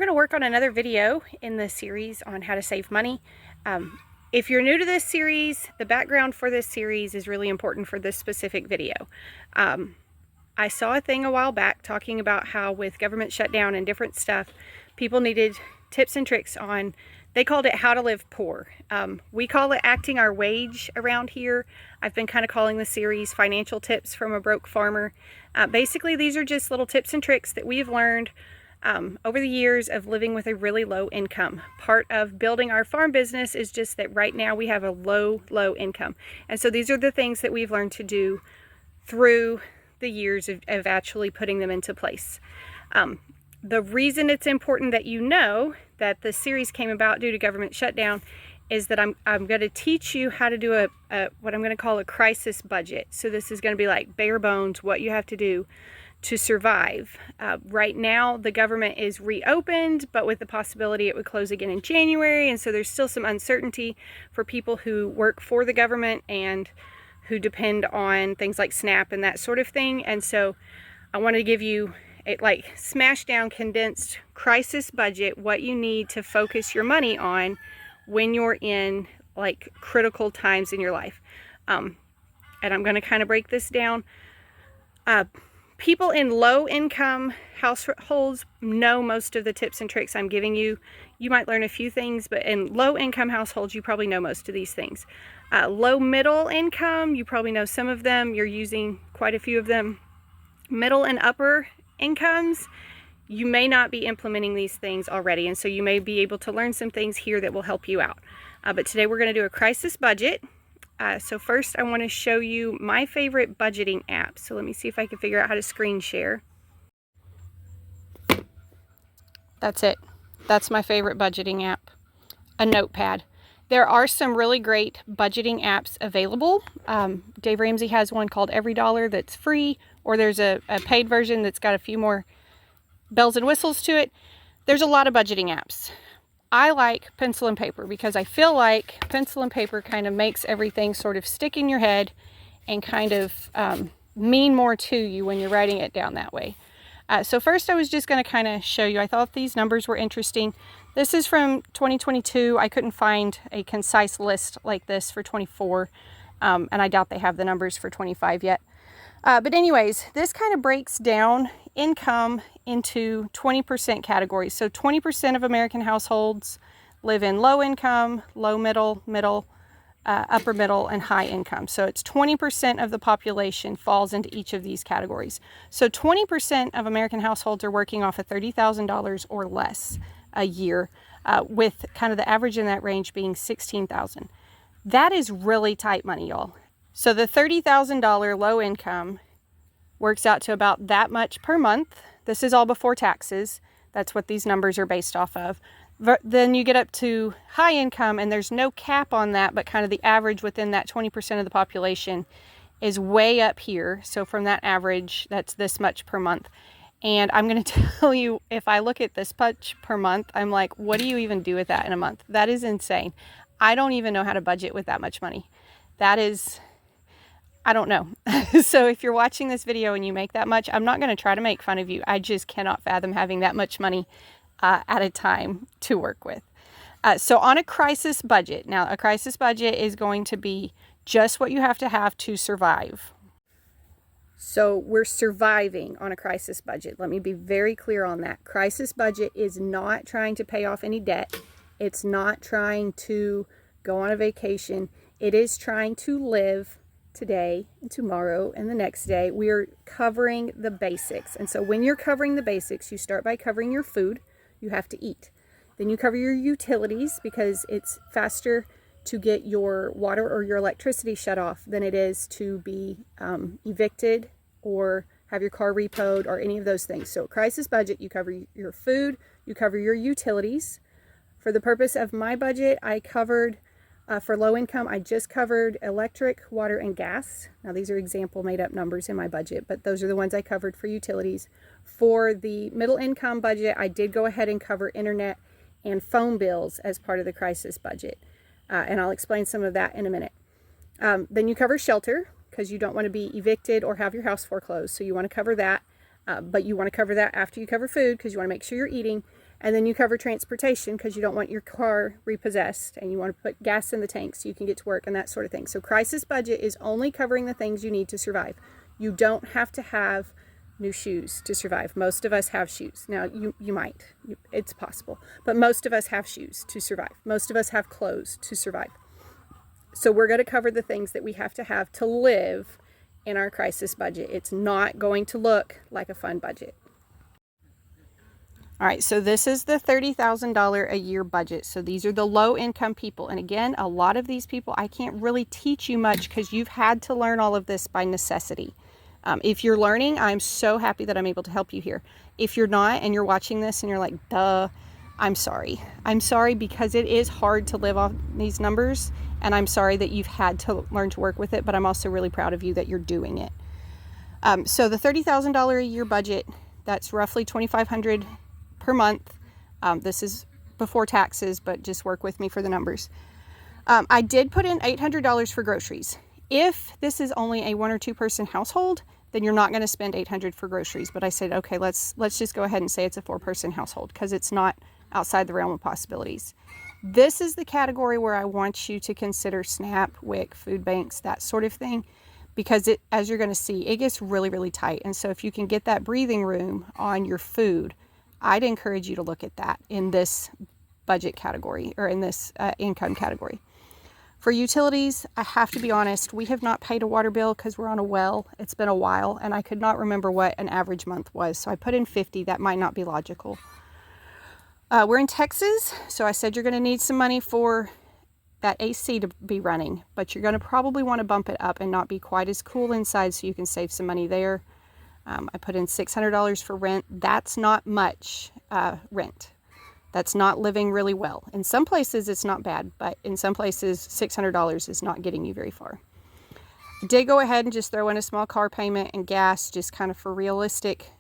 going to work on another video in the series on how to save money. If you're new to this series, the background for this series is really important for this specific video. I saw a thing a while back talking about how with government shutdown and different stuff, people needed tips and tricks on, they called it how to live poor. We call it acting our wage around here. I've been kind of calling the series financial tips from a broke farmer. Basically, these are just little tips and tricks that we've learned over the years of living with a really low income. Part of building our farm business is just that right now we have a low income. And so these are the things that we've learned to do through the years of actually putting them into place. The reason it's important that you know that the series came about due to government shutdown is that I'm going to teach you how to do what I'm going to call a crisis budget. So this is going to be like bare bones, what you have to do to survive. Right now, the government is reopened, but with the possibility it would close again in January. And so there's still some uncertainty for people who work for the government and who depend on things like SNAP and that sort of thing. And so I want to give you a like smash down condensed crisis budget, what you need to focus your money on when you're in like critical times in your life. And I'm going to kind of break this down. People in low income households know most of the tips and tricks I'm giving you. You might learn a few things, but in low income households, you probably know most of these things. Low middle income, you probably know some of them. You're using quite a few of them. Middle and upper incomes, you may not be implementing these things already, and so you may be able to learn some things here that will help you out. But today we're going to do a crisis budget. So first I want to show you my favorite budgeting app. So let me see if I can figure out how to screen share. That's it. That's my favorite budgeting app, a notepad. There are some really great budgeting apps available. Dave Ramsey has one called EveryDollar that's free, or there's a paid version that's got a few more bells and whistles to it. There's a lot of budgeting apps. I like pencil and paper because I feel like pencil and paper kind of makes everything sort of stick in your head and kind of mean more to you when you're writing it down that way. So first I was just going to kind of show you, I thought these numbers were interesting. This is from 2022. I couldn't find a concise list like this for 24, and I doubt they have the numbers for 25 yet. But anyways, this kind of breaks down income into 20% categories. So 20% of American households live in low income, low middle, upper middle, and high income. So it's 20% of the population falls into each of these categories. So 20% of American households are working off of $30,000 or less a year, with kind of the average in that range being $16,000. That is really tight money, y'all. So the $30,000 low income works out to about that much per month. This is all before taxes. That's what these numbers are based off of. Then you get up to high income, and there's no cap on that, but kind of the average within that 20% of the population is way up here. So from that average, that's this much per month. And I'm going to tell you, if I look at this much per month, I'm like, what do you even do with that in a month? That is insane. I don't even know how to budget with that much money. That is, I don't know. So if you're watching this video and you make that much, I'm not going to try to make fun of you. I just cannot fathom having that much money at a time to work with. So on a crisis budget, now a crisis budget is going to be just what you have to survive. So we're surviving on a crisis budget. Let me be very clear on that. Crisis budget is not trying to pay off any debt. It's not trying to go on a vacation. It is trying to live today and tomorrow and the next day. We are covering the basics. And so when you're covering the basics, you start by covering your food. You have to eat. Then you cover your utilities because it's faster to get your water or your electricity shut off than it is to be evicted or have your car repoed or any of those things. So crisis budget, you cover your food, you cover your utilities. For the purpose of my budget, I covered, for low income, I just covered electric, water, and gas. Now these are example made up numbers in my budget, but those are the ones I covered for utilities. For the middle income budget, I did go ahead and cover internet and phone bills as part of the crisis budget. And I'll explain some of that in a minute. Then you cover shelter because you don't want to be evicted or have your house foreclosed. So you want to cover that, but you want to cover that after you cover food because you want to make sure you're eating. And then you cover transportation because you don't want your car repossessed and you want to put gas in the tank so you can get to work and that sort of thing. So crisis budget is only covering the things you need to survive. You don't have to have new shoes to survive. Most of us have shoes. Now, you might. It's possible. But most of us have shoes to survive. Most of us have clothes to survive. So we're going to cover the things that we have to live in our crisis budget. It's not going to look like a fun budget. All right, so this is the $30,000 a year budget. So these are the low income people. And again, a lot of these people, I can't really teach you much because you've had to learn all of this by necessity. If you're learning, I'm so happy that I'm able to help you here. If you're not and you're watching this and you're like, duh, I'm sorry. I'm sorry because it is hard to live off these numbers. And I'm sorry that you've had to learn to work with it, but I'm also really proud of you that you're doing it. So the $30,000 a year budget, that's roughly $2,500 per month. This is before taxes, but just work with me for the numbers. I did put in $800 for groceries. If this is only a 1 or 2 person household, then you're not going to spend $800 for groceries. But I said, okay, let's just go ahead and say it's a 4 person household because it's not outside the realm of possibilities. This is the category where I want you to consider SNAP, WIC, food banks, that sort of thing, because it, as you're going to see, it gets really, really tight. And so if you can get that breathing room on your food, I'd encourage you to look at that in this budget category or in this income category. For utilities, I have to be honest, we have not paid a water bill because we're on a well. It's been a while and I could not remember what an average month was. So I put in 50. That might not be logical. We're in Texas, so I said you're going to need some money for that AC to be running, but you're going to probably want to bump it up and not be quite as cool inside so you can save some money there. I put in $600 for rent. That's not much rent. That's not living really well. In some places it's not bad, but in some places $600 is not getting you very far. I did go ahead and just throw in a small car payment and gas just kind of for realistic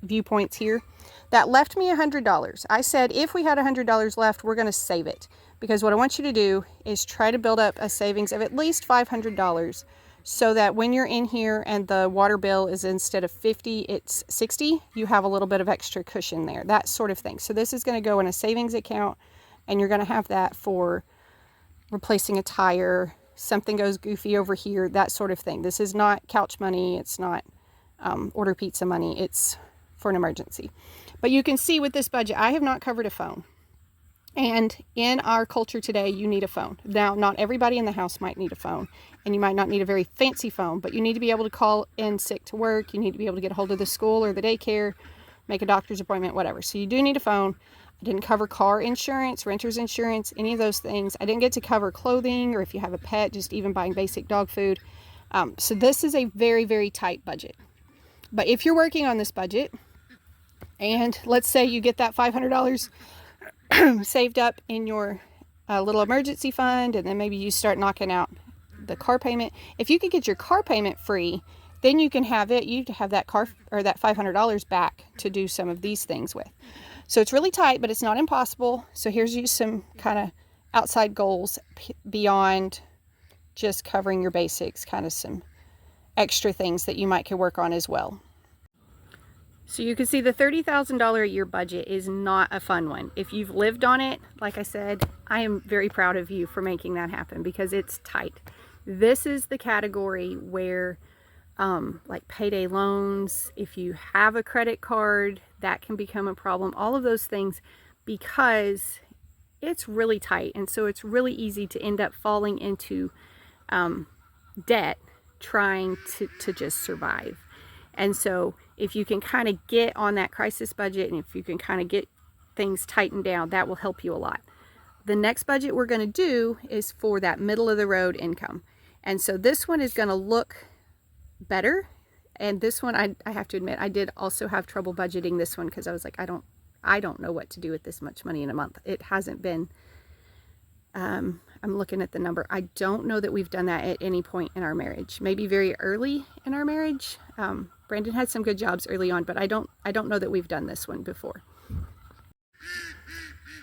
viewpoints here. That left me $100. I said if we had $100 left, we're going to save it because what I want you to do is try to build up a savings of at least $500 so that when you're in here and the water bill is instead of 50, it's 60, you have a little bit of extra cushion there, that sort of thing. So this is going to go in a savings account and you're going to have that for replacing a tire, something goes goofy over here, that sort of thing. This is not couch money. It's not order pizza money. It's for an emergency. But you can see with this budget, I have not covered a phone. And in our culture today, you need a phone. Now, not everybody in the house might need a phone, and you might not need a very fancy phone, but you need to be able to call in sick to work. You need to be able to get a hold of the school or the daycare, make a doctor's appointment, whatever. So you do need a phone. I didn't cover car insurance, renter's insurance, any of those things. I didn't get to cover clothing or if you have a pet, just even buying basic dog food. So this is a very, very tight budget. But if you're working on this budget, and let's say you get that $500 saved up in your little emergency fund, and then maybe you start knocking out the car payment. If you could get your car payment free, then you can have it. You have that car or that $500 back to do some of these things with. So it's really tight, but it's not impossible. So here's you some kind of outside goals beyond just covering your basics, kind of some extra things that you might could work on as well. So you can see the $30,000 a year budget is not a fun one. If you've lived on it, like I said, I am very proud of you for making that happen because it's tight. This is the category where like payday loans, if you have a credit card, that can become a problem. All of those things because it's really tight. And so it's really easy to end up falling into debt trying to just survive. And so if you can kind of get on that crisis budget and if you can kind of get things tightened down, that will help you a lot. The next budget we're going to do is for that middle of the road income. And so this one is going to look better. And this one, I have to admit, I did also have trouble budgeting this one because I was like, I don't know what to do with this much money in a month. It hasn't been, I'm looking at the number. I don't know that we've done that at any point in our marriage. Maybe very early in our marriage. Brandon had some good jobs early on, but I don't know that we've done this one before.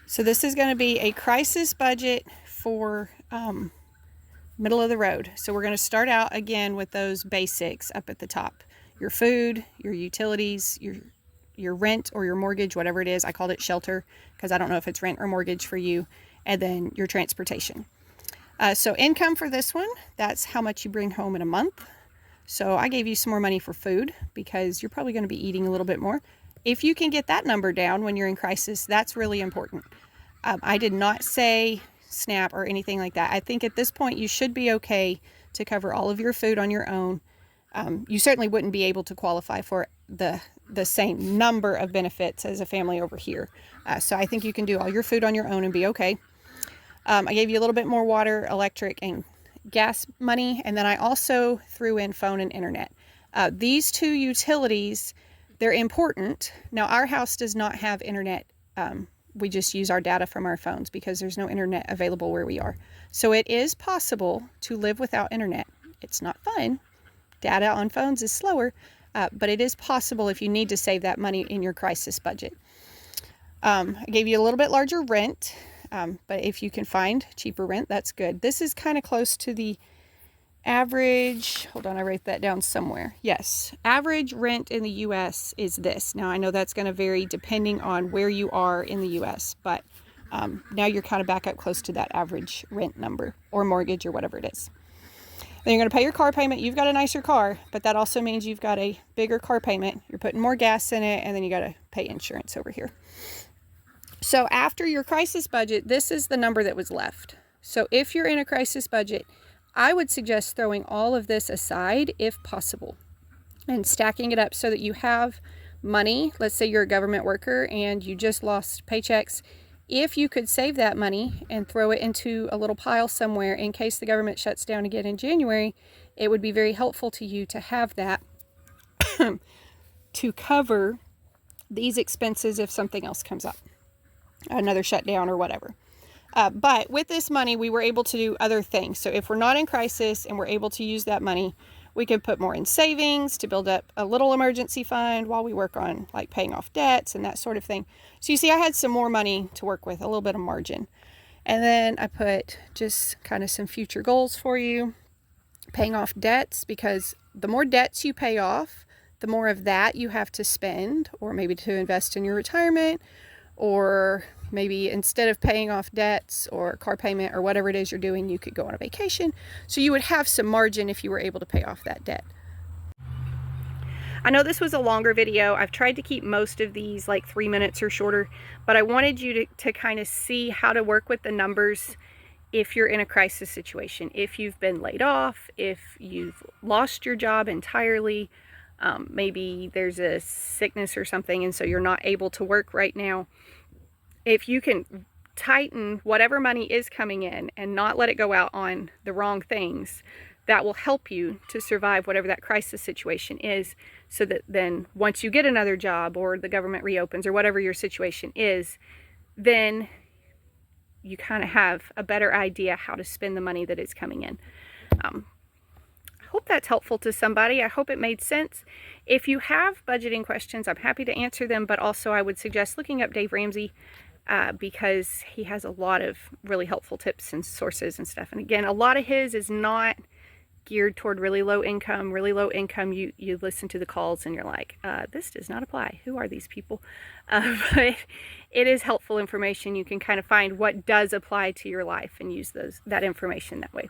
So this is going to be a crisis budget for middle of the road. So we're going to start out again with those basics up at the top. Your food, your utilities, your your rent or your mortgage, whatever it is. I called it shelter because I don't know if it's rent or mortgage for you. And then your transportation. So income for this one, that's how much you bring home in a month. So I gave you some more money for food because you're probably going to be eating a little bit more. If you can get that number down when you're in crisis, that's really important. I did not say SNAP or anything like that. I think at this point you should be okay to cover all of your food on your own. You certainly wouldn't be able to qualify for the same number of benefits as a family over here. So I think you can do all your food on your own and be okay. I gave you a little bit more water, electric, and gas money, and then I also threw in phone and internet. These two utilities, they're important. Now, our house does not have internet. We just use our data from our phones because there's no internet available where we are. So it is possible to live without internet. It's not fun. Data on phones is slower, but it is possible if you need to save that money in your crisis budget. I gave you a little bit larger rent. But if you can find cheaper rent, that's good. This is kind of close to the average. Hold on, I wrote that down somewhere. Yes, average rent in the U.S. is this. Now, I know that's going to vary depending on where you are in the U.S., but now you're kind of back up close to that average rent number or mortgage or whatever it is. Then you're going to pay your car payment. You've got a nicer car, but that also means you've got a bigger car payment. You're putting more gas in it, and then you got to pay insurance over here. So after your crisis budget, this is the number that was left. So if you're in a crisis budget, I would suggest throwing all of this aside if possible and stacking it up so that you have money. Let's say you're a government worker and you just lost paychecks. If you could save that money and throw it into a little pile somewhere in case the government shuts down again in January, it would be very helpful to you to have that to cover these expenses if something else comes up. Another shutdown or whatever. But with this money, we were able to do other things. So if we're not in crisis and we're able to use that money, we can put more in savings to build up a little emergency fund while we work on like paying off debts and that sort of thing. So you see, I had some more money to work with, a little bit of margin. And then I put just kind of some future goals for you. Paying off debts, because the more debts you pay off, the more of that you have to spend, or maybe to invest in your retirement, or maybe instead of paying off debts or car payment or whatever it is you're doing, you could go on a vacation. So you would have some margin if you were able to pay off that debt. I know this was a longer video. I've tried to keep most of these like 3 minutes or shorter, but I wanted you to kind of see how to work with the numbers if you're in a crisis situation. If you've been laid off, if you've lost your job entirely, maybe there's a sickness or something and so you're not able to work right now. If you can tighten whatever money is coming in and not let it go out on the wrong things, that will help you to survive whatever that crisis situation is, so that then once you get another job or the government reopens or whatever your situation is, then you kind of have a better idea how to spend the money that is coming in. I hope that's helpful to somebody. I hope it made sense. If you have budgeting questions, I'm happy to answer them, but also I would suggest looking up Dave Ramsey because he has a lot of really helpful tips and sources and stuff. And again, a lot of his is not geared toward really low income. Really low income, you listen to the calls and you're like, this does not apply. Who are these people? But it is helpful information. You can kind of find what does apply to your life and use that information that way.